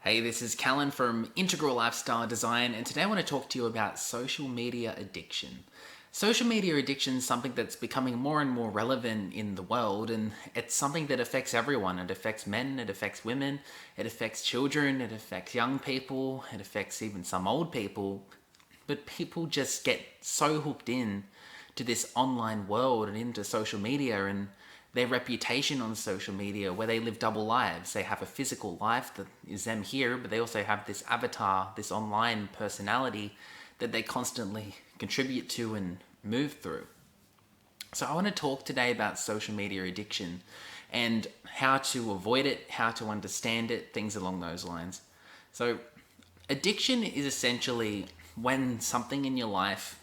Hey, this is Callan from Integral Lifestyle Design, and today I want to talk to you about social media addiction. Social media addiction is something that's becoming more and more relevant in the world, and it's something that affects everyone. It affects men, it affects women, it affects children, it affects young people, it affects even some old people. But people just get so hooked in to this online world and into social media and their reputation on social media, where they live double lives. They have a physical life that is them here, but they also have this avatar, this online personality that they constantly contribute to and move through. So I want to talk today about social media addiction and how to avoid it, how to understand it, things along those lines. So addiction is essentially when something in your life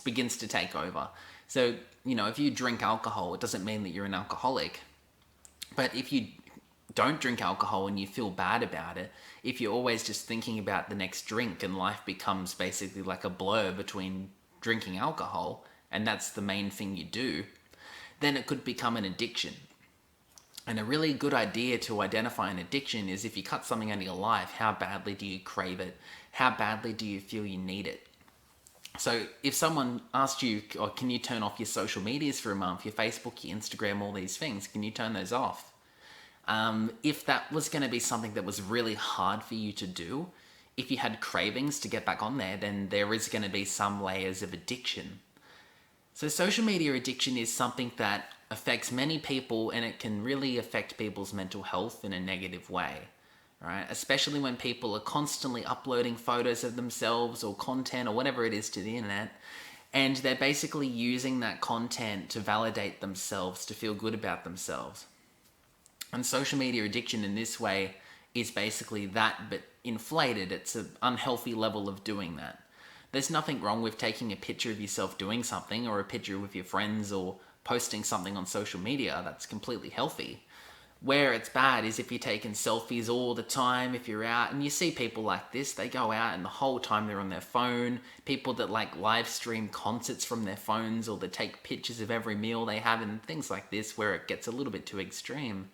begins to take over. So, if you drink alcohol, it doesn't mean that you're an alcoholic. But if you don't drink alcohol and you feel bad about it, if you're always just thinking about the next drink and life becomes basically like a blur between drinking alcohol and that's the main thing you do, then it could become an addiction. And a really good idea to identify an addiction is if you cut something out of your life, how badly do you crave it? How badly do you feel you need it? So if someone asked you, or can you turn off your social medias for a month, your Facebook, your Instagram, all these things, can you turn those off? If that was going to be something that was really hard for you to do, if you had cravings to get back on there, then there is going to be some layers of addiction. So social media addiction is something that affects many people, and it can really affect people's mental health in a negative way. Right? Especially when people are constantly uploading photos of themselves or content or whatever it is to the internet, and they're basically using that content to validate themselves, to feel good about themselves. And social media addiction in this way is basically that, but inflated. It's an unhealthy level of doing that. There's nothing wrong with taking a picture of yourself doing something, or a picture with your friends, or posting something on social media. That's completely healthy. Where it's bad is if you're taking selfies all the time, if you're out, and you see people like this, they go out and the whole time they're on their phone. People that like live stream concerts from their phones, or they take pictures of every meal they have and things like this, where it gets a little bit too extreme.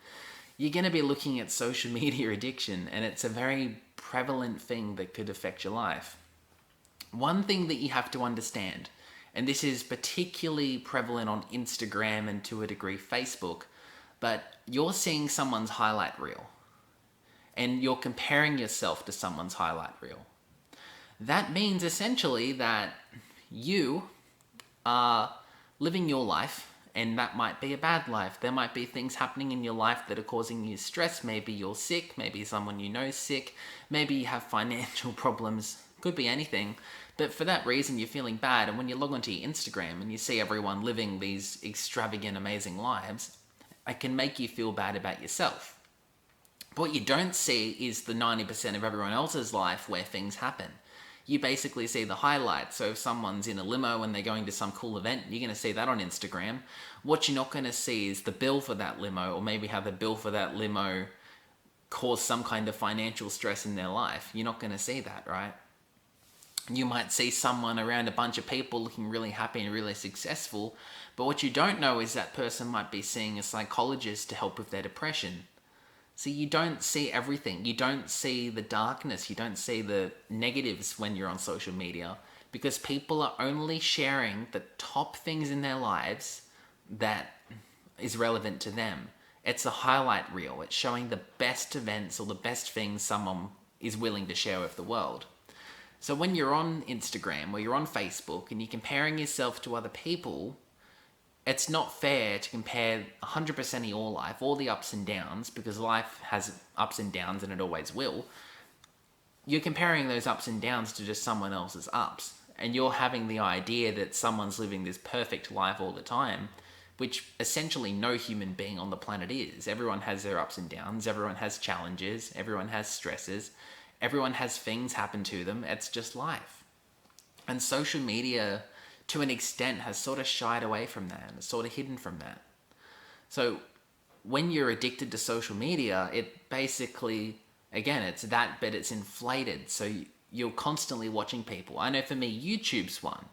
You're going to be looking at social media addiction, and it's a very prevalent thing that could affect your life. One thing that you have to understand, and this is particularly prevalent on Instagram and to a degree Facebook, but you're seeing someone's highlight reel and you're comparing yourself to someone's highlight reel. That means essentially that you are living your life, and that might be a bad life. There might be things happening in your life that are causing you stress. Maybe you're sick, maybe someone you know is sick, maybe you have financial problems, could be anything. But for that reason, you're feeling bad, and when you log onto your Instagram and you see everyone living these extravagant, amazing lives, it can make you feel bad about yourself. But what you don't see is the 90% of everyone else's life where things happen. You basically see the highlights. So if someone's in a limo and they're going to some cool event, you're going to see that on Instagram. What you're not going to see is the bill for that limo, or maybe how the bill for that limo caused some kind of financial stress in their life. You're not going to see that, right? You might see someone around a bunch of people looking really happy and really successful, but what you don't know is that person might be seeing a psychologist to help with their depression. So you don't see everything. You don't see the darkness. You don't see the negatives when you're on social media, because people are only sharing the top things in their lives that is relevant to them. It's a highlight reel. It's showing the best events or the best things someone is willing to share with the world. So when you're on Instagram or you're on Facebook and you're comparing yourself to other people, it's not fair to compare 100% of your life, all the ups and downs, because life has ups and downs and it always will. You're comparing those ups and downs to just someone else's ups. And you're having the idea that someone's living this perfect life all the time, which essentially no human being on the planet is. Everyone has their ups and downs. Everyone has challenges. Everyone has stresses. Everyone has things happen to them. It's just life. And social media, to an extent, has sort of shied away from that and sort of hidden from that. So when you're addicted to social media, it basically, again, it's that, but it's inflated. So you're constantly watching people. I know for me, YouTube's one.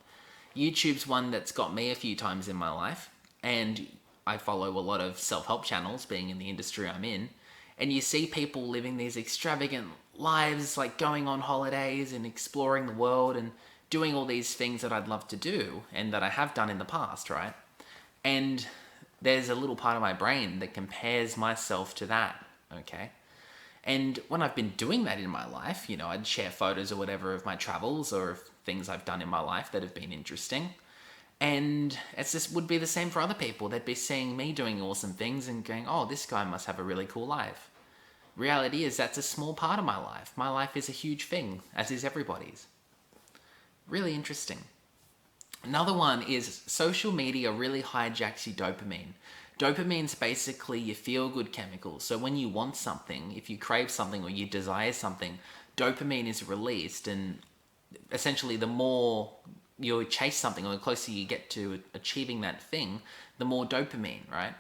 YouTube's one that's got me a few times in my life. And I follow a lot of self-help channels, being in the industry I'm in. And you see people living these extravagant lives, like going on holidays and exploring the world and doing all these things that I'd love to do and that I have done in the past, right? And there's a little part of my brain that compares myself to that, okay? And when I've been doing that in my life, I'd share photos or whatever of my travels or of things I've done in my life that have been interesting. And it's just would be the same for other people. They'd be seeing me doing awesome things and going, oh, this guy must have a really cool life. Reality is that's a small part of my life. My life is a huge thing, as is everybody's. Really interesting. Another one is social media really hijacks your dopamine. Dopamine's basically your feel-good chemical. So when you want something, if you crave something or you desire something, dopamine is released, and essentially the more you chase something or the closer you get to achieving that thing, the more dopamine, right?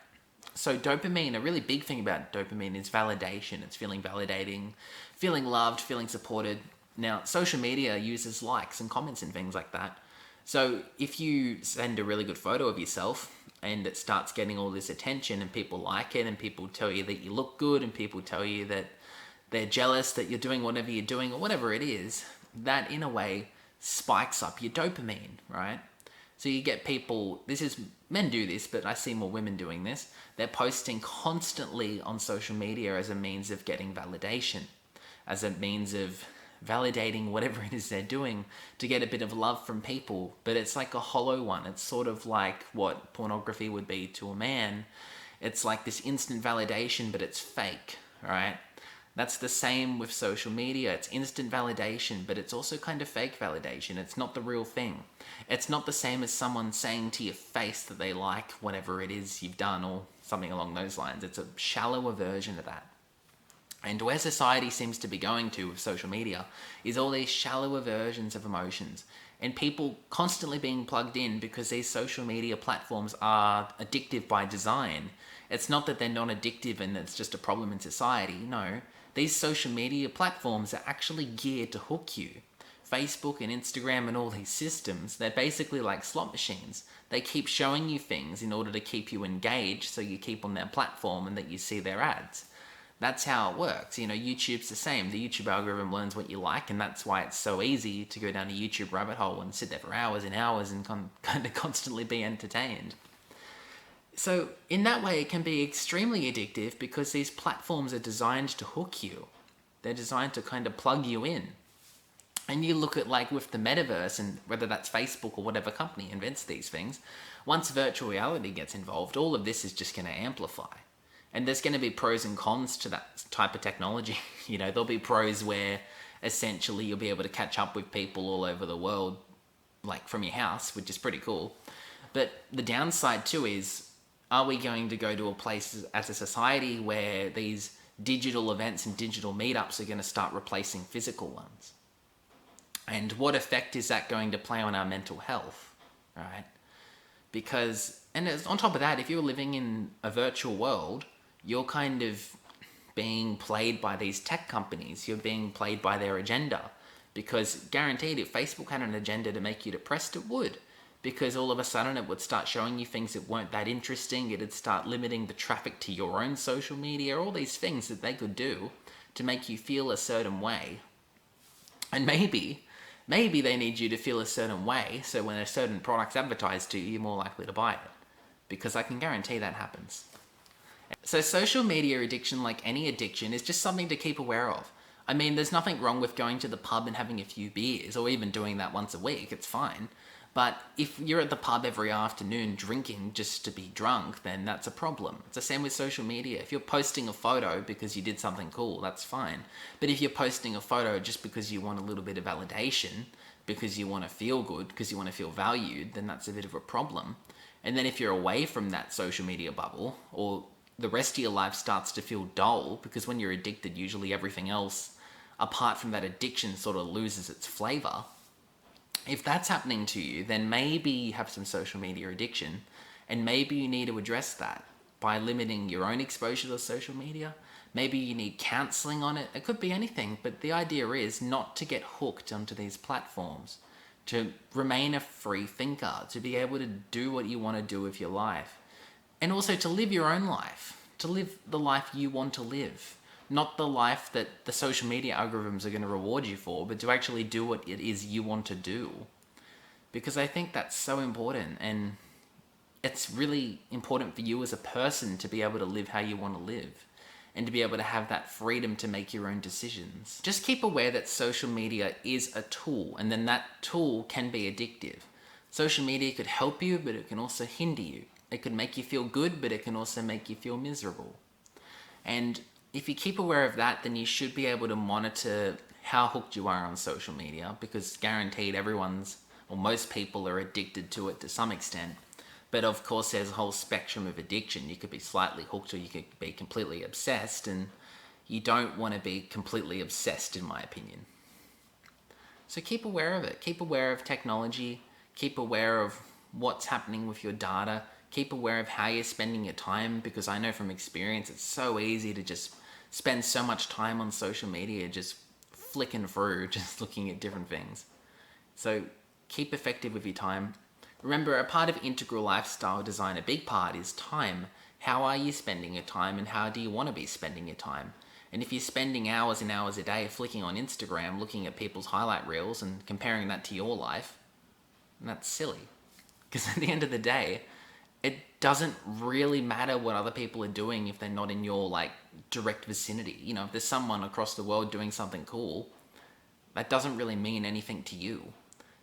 So dopamine, a really big thing about dopamine is validation. It's feeling validating, feeling loved, feeling supported. Now, social media uses likes and comments and things like that. So if you send a really good photo of yourself and it starts getting all this attention and people like it and people tell you that you look good and people tell you that they're jealous that you're doing whatever you're doing or whatever it is, that in a way spikes up your dopamine, right? So you get people, men do this, but I see more women doing this. They're posting constantly on social media as a means of getting validation, as a means of validating whatever it is they're doing to get a bit of love from people. But it's like a hollow one. It's sort of like what pornography would be to a man. It's like this instant validation, but it's fake, right? That's the same with social media. It's instant validation, but it's also kind of fake validation. It's not the real thing. It's not the same as someone saying to your face that they like whatever it is you've done or something along those lines. It's a shallower version of that. And where society seems to be going to with social media is all these shallower versions of emotions and people constantly being plugged in because these social media platforms are addictive by design. It's not that they're non-addictive and it's just a problem in society. No, these social media platforms are actually geared to hook you. Facebook and Instagram and all these systems, they're basically like slot machines. They keep showing you things in order to keep you engaged so you keep on their platform and that you see their ads. That's how it works. YouTube's the same. The YouTube algorithm learns what you like, and that's why it's so easy to go down a YouTube rabbit hole and sit there for hours and hours and kind of constantly be entertained. So in that way, it can be extremely addictive because these platforms are designed to hook you. They're designed to kind of plug you in. And you look at like with the metaverse, and whether that's Facebook or whatever company invents these things, once virtual reality gets involved, all of this is just going to amplify. And there's going to be pros and cons to that type of technology. There'll be pros where essentially you'll be able to catch up with people all over the world, like from your house, which is pretty cool. But the downside too is, are we going to go to a place as a society where these digital events and digital meetups are going to start replacing physical ones? And what effect is that going to play on our mental health, right? Because, and on top of that, if you're living in a virtual world, you're kind of being played by these tech companies. You're being played by their agenda. Because guaranteed, if Facebook had an agenda to make you depressed, it would. Because all of a sudden it would start showing you things that weren't that interesting. It'd start limiting the traffic to your own social media. All these things that they could do to make you feel a certain way. And maybe they need you to feel a certain way, so when a certain product's advertised to you, you're more likely to buy it. Because I can guarantee that happens. So social media addiction, like any addiction, is just something to keep aware of. I mean, there's nothing wrong with going to the pub and having a few beers, or even doing that once a week, it's fine. But if you're at the pub every afternoon drinking just to be drunk, then that's a problem. It's the same with social media. If you're posting a photo because you did something cool, that's fine. But if you're posting a photo just because you want a little bit of validation, because you want to feel good, because you want to feel valued, then that's a bit of a problem. And then if you're away from that social media bubble, or the rest of your life starts to feel dull, because when you're addicted, usually everything else, apart from that addiction, sort of loses its flavor. If that's happening to you, then maybe you have some social media addiction, and maybe you need to address that by limiting your own exposure to social media. Maybe you need counseling on it. It could be anything, but the idea is not to get hooked onto these platforms, to remain a free thinker, to be able to do what you want to do with your life, and also to live your own life, to live the life you want to live. Not the life that the social media algorithms are going to reward you for, but to actually do what it is you want to do. Because I think that's so important, and it's really important for you as a person to be able to live how you want to live and to be able to have that freedom to make your own decisions. Just keep aware that social media is a tool, and then that tool can be addictive. Social media could help you, but it can also hinder you. It could make you feel good, but it can also make you feel miserable. And if you keep aware of that, then you should be able to monitor how hooked you are on social media, because guaranteed everyone's, or most people are addicted to it to some extent. But of course, there's a whole spectrum of addiction. You could be slightly hooked, or you could be completely obsessed, and you don't want to be completely obsessed, in my opinion. So keep aware of it. Keep aware of technology. Keep aware of what's happening with your data. Keep aware of how you're spending your time, because I know from experience it's so easy to just spend so much time on social media just flicking through, just looking at different things. So keep effective with your time. Remember, a part of integral lifestyle design, a big part, is time. How are you spending your time, and how do you want to be spending your time? And if you're spending hours and hours a day flicking on Instagram, looking at people's highlight reels and comparing that to your life, that's silly. Because at the end of the day, it doesn't really matter what other people are doing if they're not in your direct vicinity. You know, if there's someone across the world doing something cool, that doesn't really mean anything to you.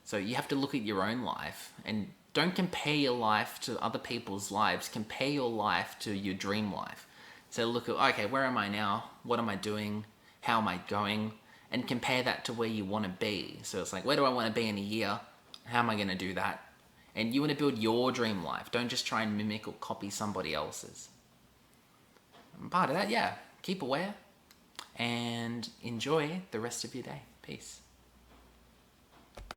So you have to look at your own life, and don't compare your life to other people's lives. Compare your life to your dream life. So look at, okay, where am I now? What am I doing? How am I going? And compare that to where you want to be. So it's like, where do I want to be in a year? How am I going to do that? And you want to build your dream life. Don't just try and mimic or copy somebody else's. And part of that, yeah, keep aware and enjoy the rest of your day. Peace.